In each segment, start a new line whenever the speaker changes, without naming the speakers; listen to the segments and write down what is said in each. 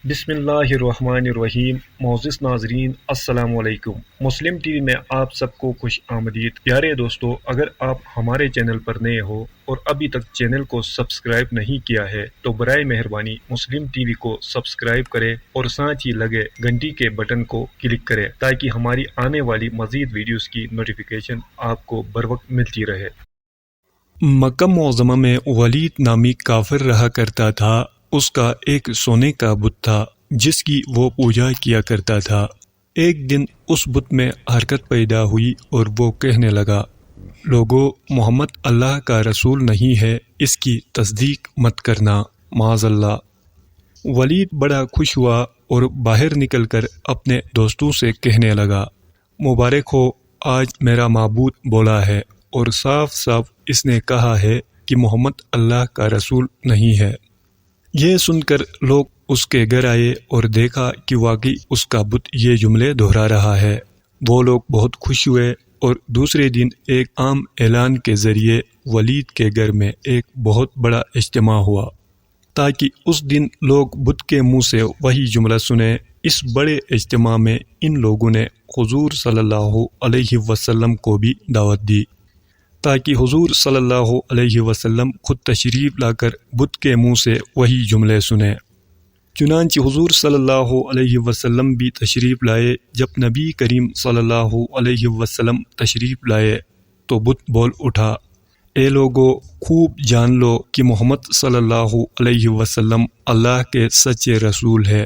بسم اللہ الرحمن الرحیم۔ معزز ناظرین السلام علیکم۔ مسلم ٹی وی میں آپ سب کو خوش آمدید۔ پیارے دوستو، اگر آپ ہمارے چینل پر نئے ہو اور ابھی تک چینل کو سبسکرائب نہیں کیا ہے تو برائے مہربانی مسلم ٹی وی کو سبسکرائب کریں اور ساتھ ہی لگے گھنٹی کے بٹن کو کلک کریں تاکہ ہماری آنے والی مزید ویڈیوز کی نوٹیفیکیشن آپ کو بروقت ملتی رہے۔
مکہ معظمہ میں ولید نامی کافر رہا کرتا تھا۔ اس کا ایک سونے کا بت تھا جس کی وہ پوجا کیا کرتا تھا۔ ایک دن اس بت میں حرکت پیدا ہوئی اور وہ کہنے لگا، لوگو، محمد اللہ کا رسول نہیں ہے، اس کی تصدیق مت کرنا، معاذ اللہ۔ ولید بڑا خوش ہوا اور باہر نکل کر اپنے دوستوں سے کہنے لگا، مبارک ہو، آج میرا معبود بولا ہے اور صاف صاف اس نے کہا ہے کہ محمد اللہ کا رسول نہیں ہے۔ یہ سن کر لوگ اس کے گھر آئے اور دیکھا کہ واقعی اس کا بت یہ جملے دہرا رہا ہے۔ وہ لوگ بہت خوش ہوئے اور دوسرے دن ایک عام اعلان کے ذریعے ولید کے گھر میں ایک بہت بڑا اجتماع ہوا تاکہ اس دن لوگ بت کے منہ سے وہی جملہ سنیں۔ اس بڑے اجتماع میں ان لوگوں نے حضور صلی اللہ علیہ وسلم کو بھی دعوت دی تاکہ حضور صلی اللہ علیہ وسلم خود تشریف لا کر بت کے منہ سے وہی جملے سنیں۔ چنانچہ حضور صلی اللہ علیہ وسلم بھی تشریف لائے۔ جب نبی کریم صلی اللہ علیہ وسلم تشریف لائے تو بت بول اٹھا، اے لوگو، خوب جان لو کہ محمد صلی اللہ علیہ وسلم اللہ کے سچے رسول ہے،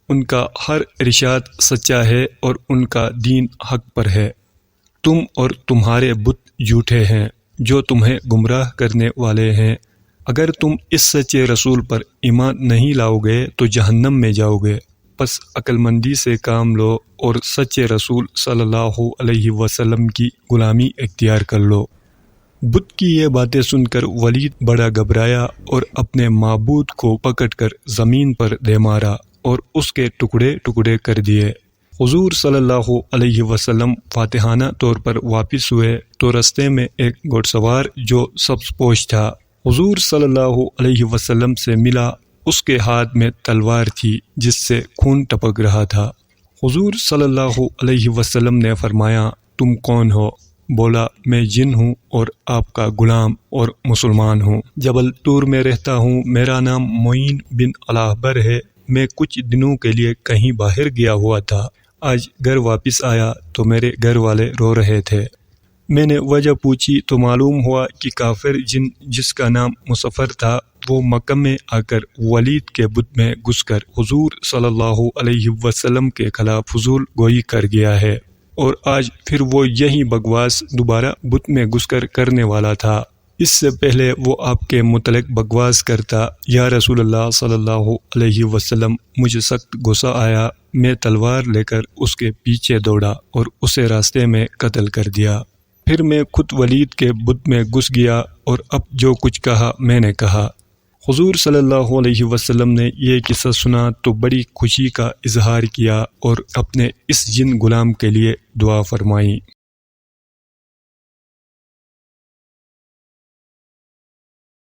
ان کا ہر ارشاد سچا ہے اور ان کا دین حق پر ہے۔ تم اور تمہارے بت جھوٹے ہیں جو تمہیں گمراہ کرنے والے ہیں۔ اگر تم اس سچے رسول پر ایمان نہیں لاؤ گے تو جہنم میں جاؤ گے، پس عقل مندی سے کام لو اور سچے رسول صلی اللہ علیہ وسلم کی غلامی اختیار کر لو۔ بت کی یہ باتیں سن کر ولید بڑا گھبرایا اور اپنے معبود کو پکڑ کر زمین پر دے مارا اور اس کے ٹکڑے ٹکڑے کر دیے۔ حضور صلی اللہ علیہ وسلم فاتحانہ طور پر واپس ہوئے تو رستے میں ایک گھوڑ سوار جو سبز پوش تھا حضور صلی اللہ علیہ وسلم سے ملا۔ اس کے ہاتھ میں تلوار تھی جس سے خون ٹپک رہا تھا۔ حضور صلی اللہ علیہ وسلم نے فرمایا، تم کون ہو؟ بولا، میں جن ہوں اور آپ کا غلام اور مسلمان ہوں، جبل طور میں رہتا ہوں، میرا نام معین بن الاحبر ہے، میں کچھ دنوں کے لیے کہیں باہر گیا ہوا تھا، آج گھر واپس آیا تو میرے گھر والے رو رہے تھے، میں نے وجہ پوچھی تو معلوم ہوا کہ کافر جن جس کا نام مصفر تھا وہ مکہ میں آ کر ولید کے بت میں گھس کر حضور صلی اللہ علیہ وسلم کے خلاف فضول گوئی کر گیا ہے، اور آج پھر وہ یہی بکواس دوبارہ بت میں گھس کر کرنے والا تھا۔ اس سے پہلے وہ آپ کے متعلق بکواس کرتا، یا رسول اللہ صلی اللہ علیہ وسلم، مجھے سخت غصہ آیا، میں تلوار لے کر اس کے پیچھے دوڑا اور اسے راستے میں قتل کر دیا۔ پھر میں خود ولید کے بت میں گھس گیا اور اب جو کچھ کہا میں نے کہا۔ حضور صلی اللہ علیہ وسلم نے یہ قصہ سنا تو بڑی خوشی کا اظہار کیا اور اپنے اس جن غلام کے لیے دعا فرمائی۔